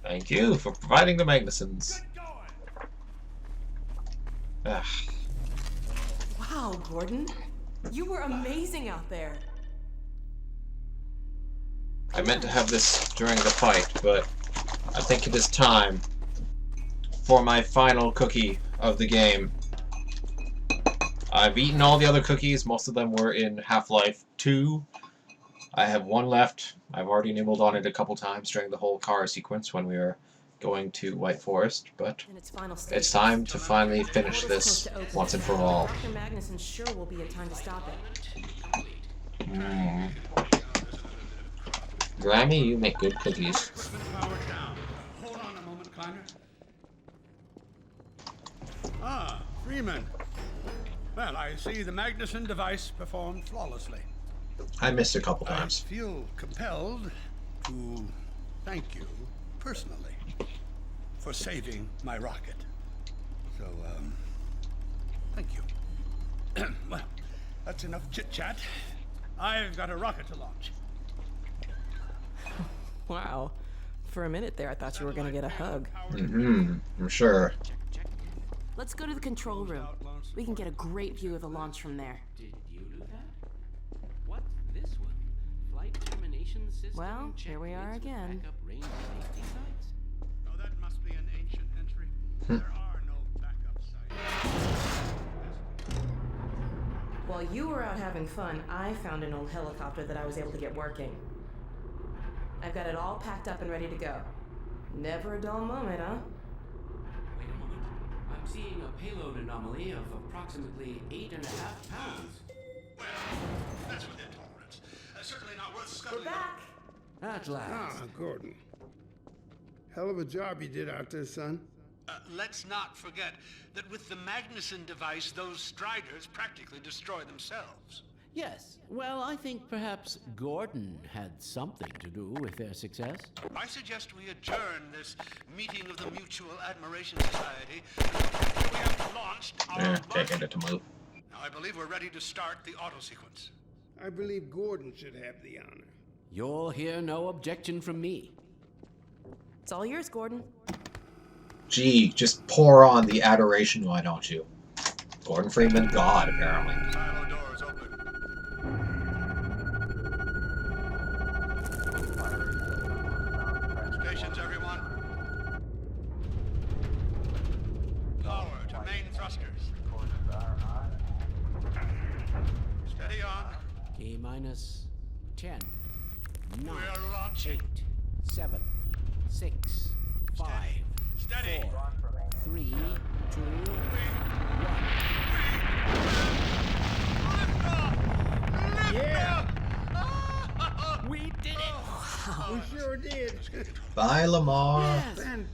Thank you for providing the Magnusons. Wow, Gordon. You were amazing out there. I meant to have this during the fight, but I think it is time for my final cookie of the game. I've eaten all the other cookies. Most of them were in Half-Life 2. I have one left. I've already nibbled on it a couple times during the whole car sequence when we were going to White Forest, but it's time to finally finish this once and for all. Dr. Magnuson sure will be in time to stop it. Grammy, you make good cookies. Hold on a moment, Kleiner. Ah, Freeman. Well, I see the Magnuson device performed flawlessly. I missed a couple times. I feel compelled to thank you personally for saving my rocket. So, thank you. Well, that's enough chit-chat. I've got a rocket to launch. Wow. For a minute there, I thought you were going to get a hug. I'm sure. Let's go to the control room. We can get a great view of the launch from there. Did you do that? What's this one? Flight termination system. Well, here we are again. Backup range safety sites. Oh, that must be an ancient entry. There are no backup sites. While you were out having fun, I found an old helicopter that I was able to get working. I've got it all packed up and ready to go. Never a dull moment, huh? Wait a moment. I'm seeing a payload anomaly of approximately 8.5 pounds. Well, that's within tolerance. Certainly not worth scuttling. We're back! At last. Ah, Gordon. Hell of a job you did out there, son. Let's not forget that with the Magnuson device, those Striders practically destroy themselves. Yes. Well, I think perhaps Gordon had something to do with their success. I suggest we adjourn this meeting of the Mutual Admiration Society until we have launched our Taking it to move. Now, I believe we're ready to start the auto sequence. I believe Gordon should have the honor. You'll hear no objection from me. It's all yours, Gordon. Gee, just pour on the adoration, why don't you? Gordon Freeman, God, apparently. Silo doors open. Stations, everyone. Power to main thrusters. Steady on. K minus 10, 9, We're launching. 8, 7, 6, 5, Steady. 4, 3, 2, 1. Yeah! We did it! We sure did. Bye, Lamar. Fantastic.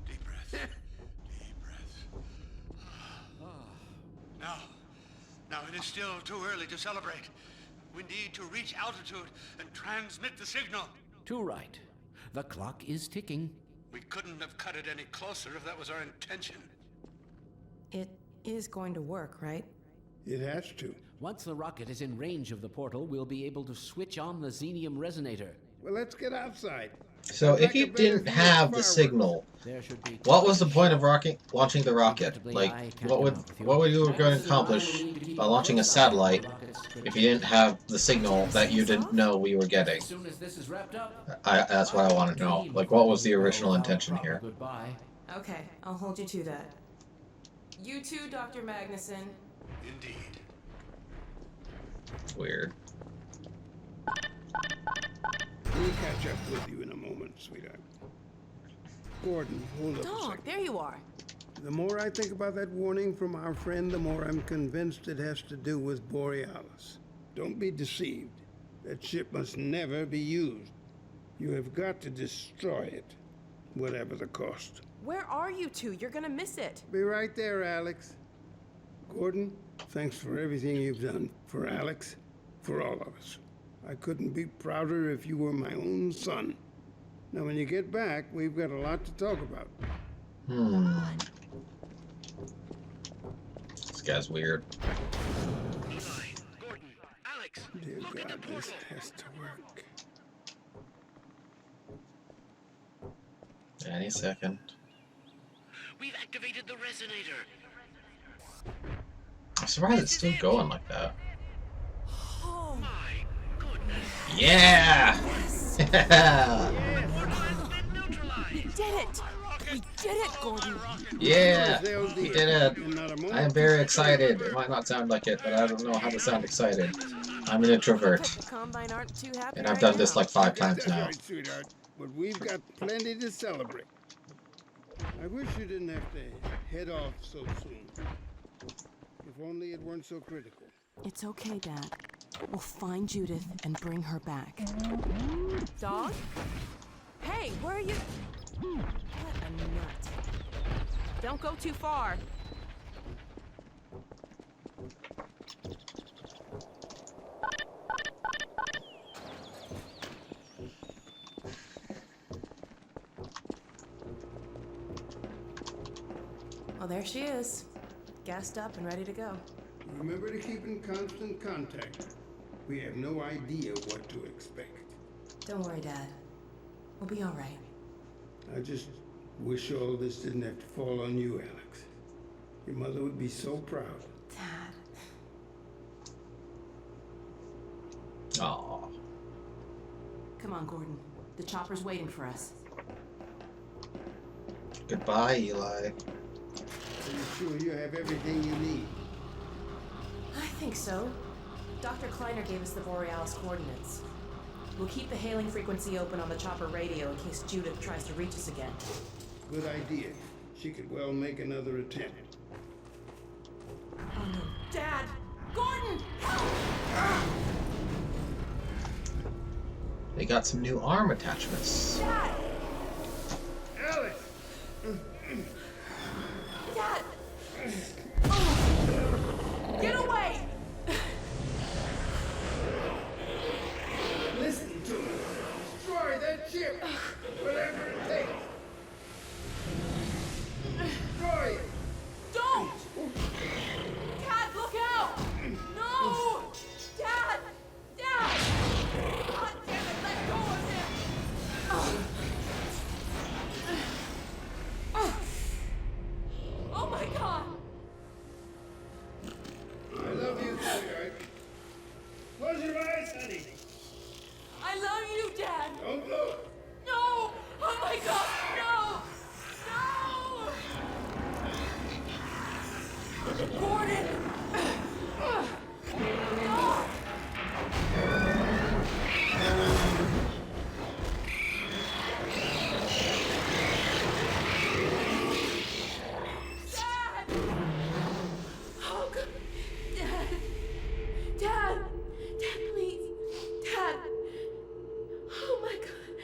Deep breath. Deep breath. Now it is still too early to celebrate. We need to reach altitude and transmit the signal. Too right. The clock is ticking. We couldn't have cut it any closer if that was our intention. It is going to work, right? It has to. Once the rocket is in range of the portal, we'll be able to switch on the xenium resonator. Well, let's get outside. So I'd if like you a better didn't view of have the fireworks. signal, There should be what was the point of launching the rocket? Like, what would you going to accomplish by launching a satellite if you didn't have the signal that you didn't know we were getting? As soon as this is wrapped up, That's what I want to know. Like, what was the original intention here? Goodbye. Okay, I'll hold you to that. You too, Dr. Magnuson. Indeed. Weird. We'll catch up with you in a moment, sweetheart. Gordon, hold up a Dog, second. there you are. The more I think about that warning from our friend, the more I'm convinced it has to do with Borealis. Don't be deceived. That ship must never be used. You have got to destroy it, whatever the cost. Where are you two? You're gonna miss it. Be right there, Alex. Gordon, thanks for everything you've done for Alex, for all of us. I couldn't be prouder if you were my own son. Now, when you get back, we've got a lot to talk about. This guy's weird. Gordon, Alex, Dear look at the God, this portal. has to work. Any second. We've activated the resonator. I'm surprised it's still going like that. Oh, My goodness. Yeah! we did it! We did it, Gordon! Yeah! They'll We do did it! and not a I am very excited. It might not sound like it, but I don't know how to sound excited. I'm an introvert, The Combine aren't too happy and I've right done this now. like 5 Guess times that's now. right, sweetheart. But we've got plenty to celebrate. I wish you didn't have to head off so soon. If only it weren't so critical. It's okay, Dad. We'll find Judith and bring her back. Dog? Hey, where are you? What a nut. Don't go too far. Well, there she is. Gassed up and ready to go. Remember to keep in constant contact. We have no idea what to expect. Don't worry, Dad. We'll be all right. I just wish all this didn't have to fall on you, Alex. Your mother would be so proud. Dad. Aww. Come on, Gordon. The chopper's waiting for us. Goodbye, Eli. Are you sure you have everything you need? I think so. Dr. Kleiner gave us the Borealis coordinates. We'll keep the hailing frequency open on the chopper radio in case Judith tries to reach us again. Good idea. She could well make another attempt. Oh no. Dad! Gordon! They got some new arm attachments. Dad! Alex! Dad! Oh. Get away! Listen to me. Destroy that ship. Whatever it takes. Destroy it. Don't! Dad, look out! No! Dad! Dad! God damn it, let go of him! Oh my God! I love you, sweetheart. Close your eyes, honey. I love you, Dad! Don't look. No! Oh my God! No! No! Gordon! No! Dad! Oh God! Dad! Dad! Dad, please! Dad! Oh my God!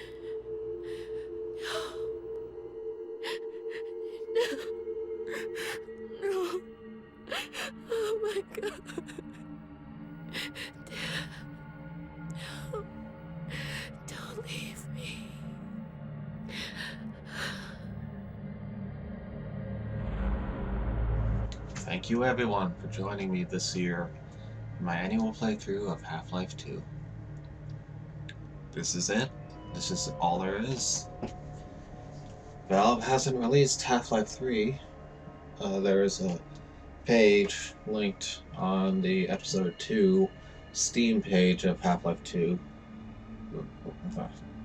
No! No! Oh my God! Dad! No! Don't leave me! Thank you everyone for joining me this year in my annual playthrough of Half-Life 2. This is it. This is all there is. Valve hasn't released Half-Life 3. There is a page linked on the episode 2 Steam page of Half-Life 2.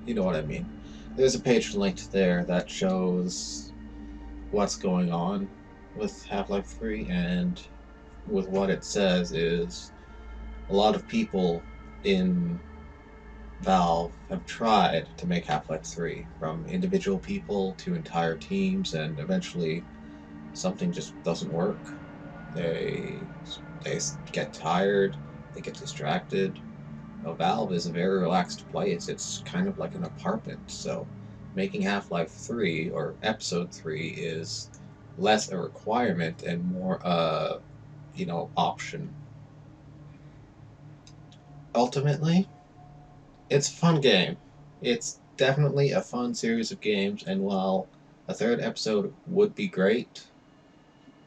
You know what I mean. There's a page linked there that shows what's going on with Half-Life 3, and with what it says is a lot of people in Valve have tried to make Half-Life 3, from individual people to entire teams, and eventually something just doesn't work. They get tired, they get distracted. Valve is a very relaxed place. It's kind of like an apartment, so making Half-Life 3 or Episode 3 is less a requirement and more a, option. Ultimately, it's a fun game. It's definitely a fun series of games, and while a third episode would be great,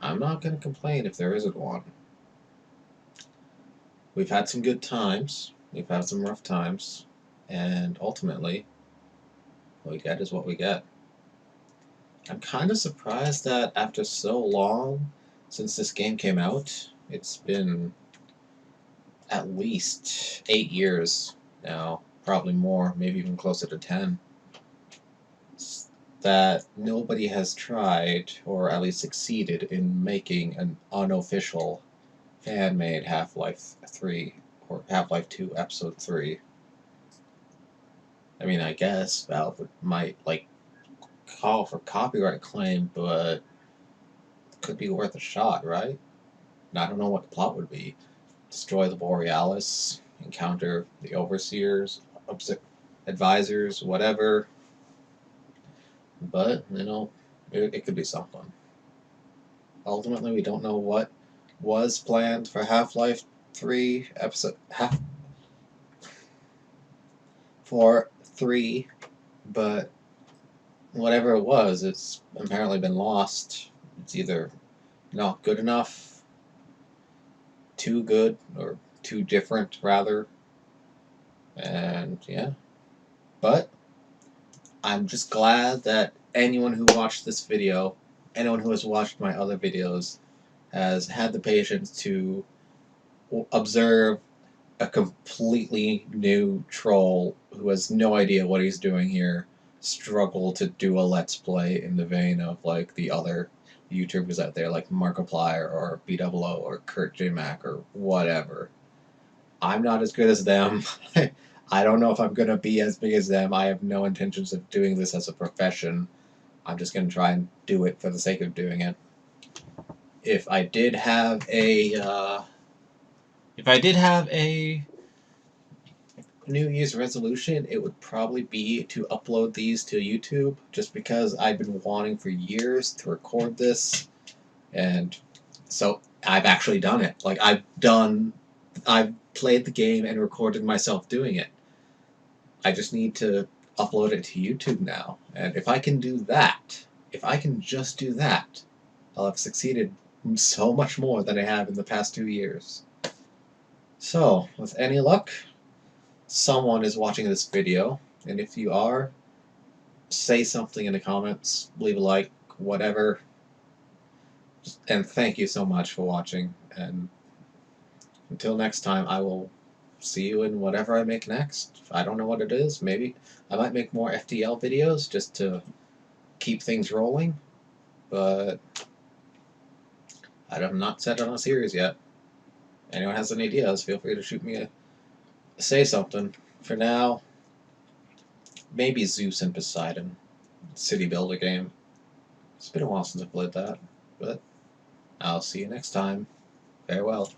I'm not going to complain if there isn't one. We've had some good times, we've had some rough times, and ultimately, what we get is what we get. I'm kind of surprised that after so long since this game came out, it's been at least 8 years now, probably more, maybe even closer to 10, that nobody has tried, or at least succeeded, in making an unofficial fan-made Half-Life 3, or Half-Life 2 Episode 3. I mean, I guess Valve might, like, call for copyright claim, but it could be worth a shot, right? And I don't know what the plot would be. Destroy the Borealis, encounter the Overseers, advisors, whatever. But, you know, it could be something. Ultimately, we don't know what was planned for Half-Life 3 for 3, but whatever it was, it's apparently been lost. It's either not good enough, too good, or too different, rather. And, yeah. But I'm just glad that anyone who watched this video, anyone who has watched my other videos, has had the patience to observe a completely new troll who has no idea what he's doing here struggle to do a Let's Play in the vein of, like, the other YouTubers out there, like Markiplier or B00 or Kurt J. Mac or whatever. I'm not as good as them. I don't know if I'm going to be as big as them. I have no intentions of doing this as a profession. I'm just going to try and do it for the sake of doing it. If I did have a New Year's resolution, it would probably be to upload these to YouTube, just because I've been wanting for years to record this, and so I've actually done it. Like, I've played the game and recorded myself doing it. I just need to upload it to YouTube now, and if I can do that, if I can just do that, I'll have succeeded so much more than I have in the past 2 years. So, with any luck, someone is watching this video, and if you are, say something in the comments, leave a like, whatever, and thank you so much for watching, and until next time, I will see you in whatever I make next. I don't know what it is. Maybe I might make more FTL videos just to keep things rolling, but I'm not set on a series yet. Anyone has any ideas, feel free to shoot me say something. For now, maybe Zeus and Poseidon city builder game. It's been a while since I played that, but I'll see you next time. Farewell.